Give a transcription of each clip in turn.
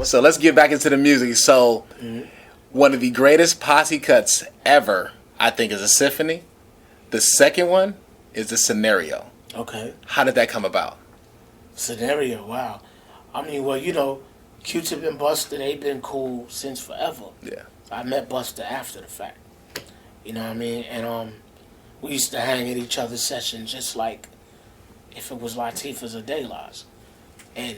So let's get back into the music. So one of the greatest posse cuts ever, I think, is a symphony. The second one is the scenario. Okay. How did that come about? Scenario, wow. I mean, well, you know, Q-Tip and Busta, they've been cool since forever. Yeah. I met Busta after the fact. You know what I mean? And we used to hang at each other's sessions just like if it was Latifah's or De La's. And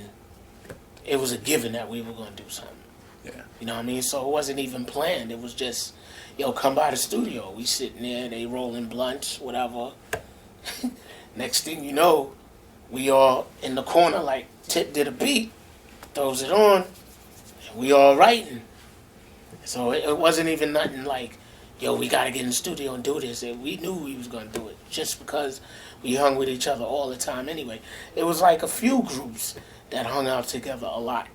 it was a given that we were going to do something. Yeah. You know what I mean? So it wasn't even planned. It was just, yo, come by the studio. We sitting there, they rolling blunts, whatever. Next thing you know, we all in the corner like Tip did a beat, throws it on, and we all writing. So it wasn't even nothing like, yo, we got to get in the studio and do this. And we knew we was going to do it just because we hung with each other all the time anyway. It was like a few groups that hung out together a lot.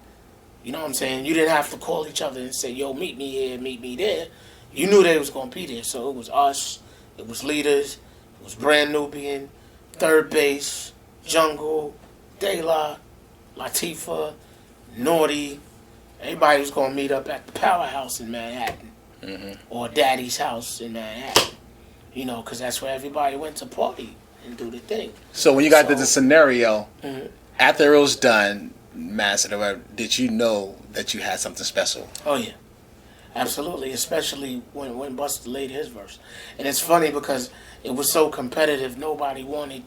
You know what I'm saying? You didn't have to call each other and say, yo, meet me here, meet me there. You knew they was going to be there. So it was us, it was Leaders, it was Brand Nubian, Third Base, Jungle, De La, Latifah, Naughty. Everybody was going to meet up at the Powerhouse in Manhattan. Or Daddy's house in Manhattan. You know, because that's where everybody went to party and do the thing. So when you got to the scenario, after it was done, mastered or whatever, did you know that you had something special? Oh, yeah. Absolutely. Especially when Busta laid his verse. And it's funny because it was so competitive, nobody wanted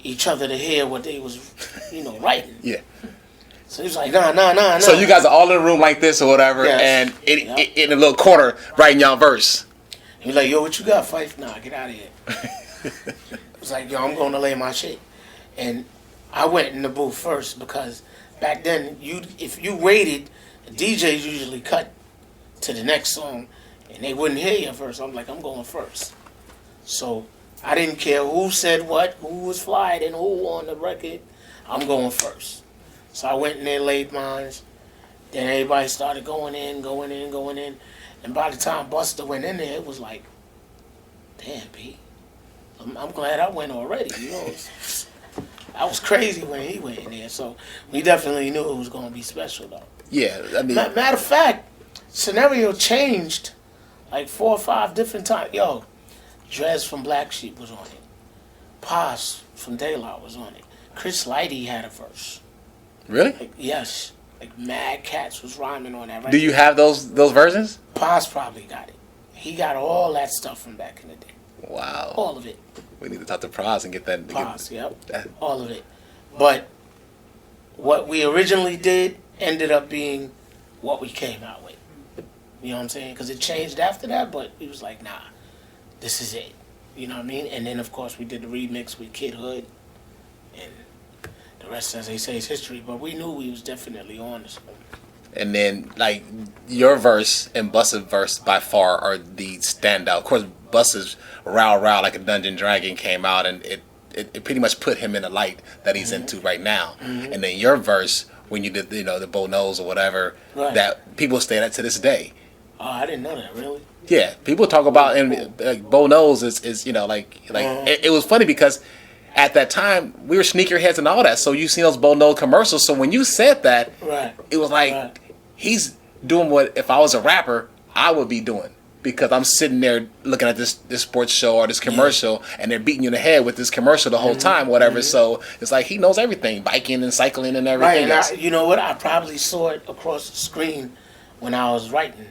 each other to hear what they was, writing. Yeah. So he was like, nah. So you guys are all in a room like this or whatever, and in a little corner writing y'all verse. He was like, yo, what you got, Phife? Nah, get out of here. I was like, yo, I'm going to lay my shit. And I went in the booth first because back then, if you waited, DJs usually cut to the next song, and they wouldn't hear your verse. I'm like, I'm going first. So I didn't care who said what, who was flying, and who on the record. I'm going first. So I went in there, laid mines. Then everybody started going in. And by the time Busta went in there, it was like, damn, B. I'm glad I went already. I was crazy when he went in there. So we definitely knew it was going to be special, though. Yeah, I mean. Matter of fact, scenario changed like 4 or 5 different times. Yo, Drez from Black Sheep was on it. Paz from De La was on it. Chris Lighty had a verse. Really? Yes. Like Mad Cats was rhyming on that. Right? Do you have those versions? Paz probably got it. He got all that stuff from back in the day. Wow. All of it. We need to talk to Paz and get that. Paz, yep. All of it. But what we originally did ended up being what we came out with. You know what I'm saying? Because it changed after that, but we was like, nah, this is it. You know what I mean? And then, of course, we did the remix with Kid Hood. And the rest, as they say, is history. But we knew we was definitely on this one. And then, like, your verse and Busta's verse by far are the standout. Of course, Busta's Row Row Like a Dungeon Dragon came out, and it pretty much put him in the light that he's into right now. And then your verse, when you did, the Bo Knows or whatever, that people stay at to this day. Oh, I didn't know that, really? Yeah, people talk about, and Bo Knows is it was funny because at that time, we were sneakerheads and all that, so you seen those Bo Knows commercials. So when you said that, it was like, he's doing what, if I was a rapper, I would be doing. Because I'm sitting there looking at this sports show or this commercial, and they're beating you in the head with this commercial the whole time, whatever. So it's like he knows everything, biking and cycling and everything. Right, you know what? I probably saw it across the screen when I was writing.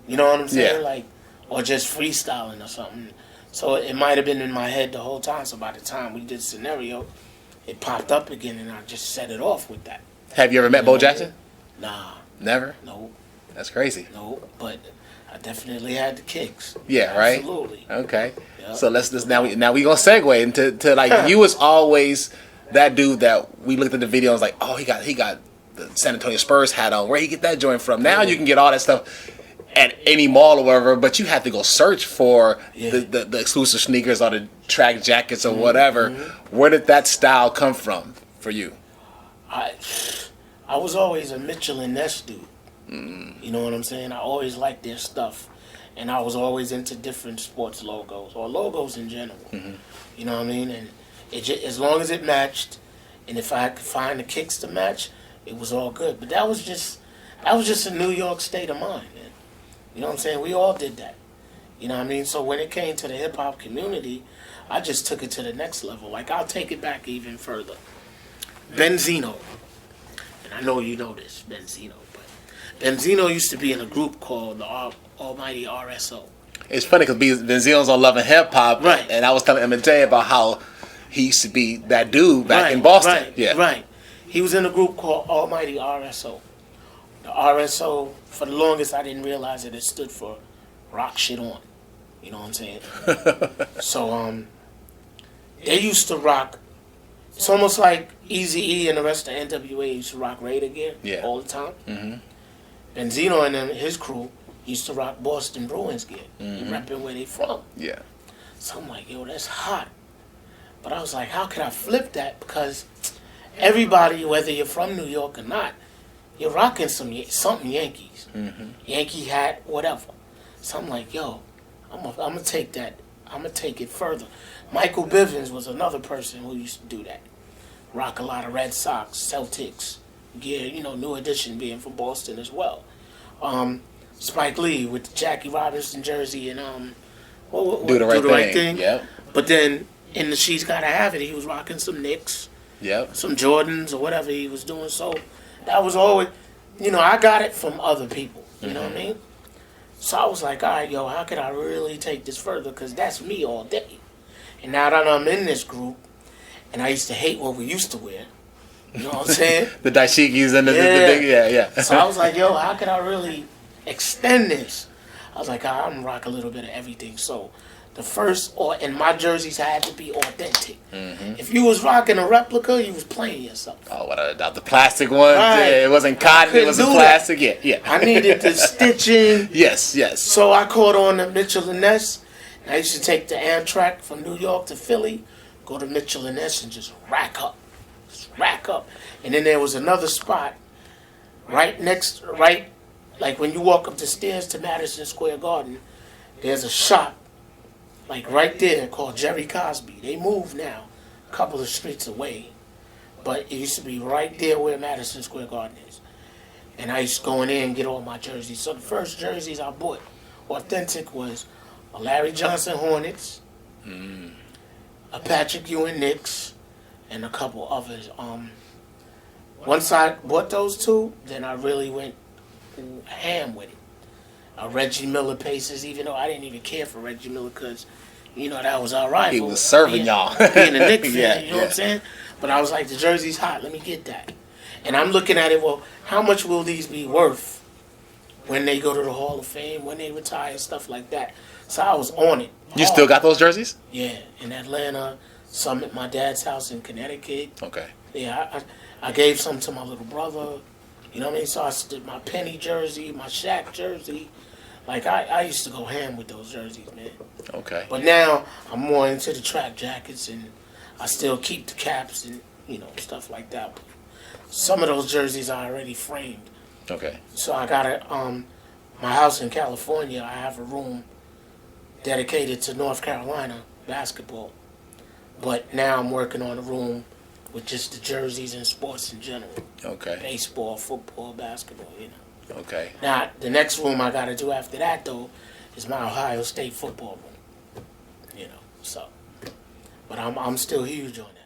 You know what I'm saying? Yeah. Like, or just freestyling or something. So it might have been in my head the whole time. So by the time we did scenario, it popped up again, and I just set it off with that. Have you ever met Bo Jackson? Nah. Never? No. That's crazy. No, but I definitely had the kicks. Yeah, right? Absolutely. Okay. Yep. So let's now we gonna segue into like you was always that dude that we looked at the video and was like, oh, he got the San Antonio Spurs hat on. Where he get that joint from? Now you can get all that stuff at any mall or whatever, but you had to go search for the exclusive sneakers or the track jackets or whatever. Where did that style come from for you? I was always a Mitchell and Ness dude. You know what I'm saying? I always liked their stuff. And I was always into different sports logos, or logos in general. You know what I mean? And as long as it matched, and if I could find the kicks to match, it was all good. But that was just a New York state of mind, man. You know what I'm saying? We all did that. You know what I mean? So when it came to the hip hop community, I just took it to the next level. Like, I'll take it back even further. Benzino. And I know you know this, Benzino. But Benzino used to be in a group called the Almighty RSO. It's funny because Benzino's on Love and Hip Hop. Right. And I was telling MJ about how he used to be that dude back in Boston. Right. He was in a group called Almighty RSO. The RSO, for the longest, I didn't realize that it stood for Rock Shit On. You know what I'm saying? So, they used to rock. It's almost like Eazy-E and the rest of NWA used to rock Raider gear all the time. Mm-hmm. Benzino and his crew used to rock Boston Bruins gear. Mm-hmm. Repping where they from. Yeah. So I'm like, yo, that's hot. But I was like, how can I flip that? Because everybody, whether you're from New York or not, you're rocking something Yankees. Mm-hmm. Yankee hat, whatever. So I'm like, yo, I'm gonna take that. I'm gonna take it further. Michael Bivins was another person who used to do that. Rock a lot of Red Sox, Celtics gear, New Edition being from Boston as well. Spike Lee with the Jackie Robinson jersey and Do the Right Thing. Yep. But then in the She's Gotta Have It, he was rocking some Knicks. Yep. Some Jordans or whatever he was doing. So that was always, I got it from other people. You know what I mean? So I was like, all right, yo, how could I really take this further? Because that's me all day. And now that I'm in this group, and I used to hate what we used to wear. You know what I'm saying? The dashikis and the big, yeah. So I was like, yo, how could I really extend this? I was like, I'm going to rock a little bit of everything. So the first, and my jerseys had to be authentic. Mm-hmm. If you was rocking a replica, you was playing yourself. Oh, the plastic ones? Right. Yeah, it wasn't cotton, it was plastic. Yeah. I needed the stitching. Yes. So I caught on to Mitchell and Ness. I used to take the Amtrak from New York to Philly, go to Mitchell and Ness and just rack up. And then there was another spot right like when you walk up the stairs to Madison Square Garden, there's a shop like right there called Jerry Cosby. They moved now a couple of streets away, but it used to be right there where Madison Square Garden is. And I used to go in there and get all my jerseys. So the first jerseys I bought, authentic, was a Larry Johnson Hornets, a Patrick Ewing Knicks, and a couple others. Once I bought those two, then I really went ham with it. Reggie Miller Pacers, even though I didn't even care for Reggie Miller because, that was our rival. He was serving y'all. Being a Knicks fan, you know what I'm saying? But I was like, the jersey's hot, let me get that. And I'm looking at it, well, how much will these be worth when they go to the Hall of Fame, when they retire, stuff like that. So I was on it. You still got those jerseys? Yeah, in Atlanta, some at my dad's house in Connecticut. Okay. Yeah, I gave some to my little brother. You know what I mean? So I did my Penny jersey, my Shaq jersey. Like, I used to go ham with those jerseys, man. Okay. But now I'm more into the track jackets, and I still keep the caps and, stuff like that. But some of those jerseys are already framed. Okay. So I got my house in California, I have a room dedicated to North Carolina basketball. But now I'm working on a room with just the jerseys and sports in general. Okay. Baseball, football, basketball, Okay. Now, the next room I got to do after that, though, is my Ohio State football room. So. But I'm still huge on that.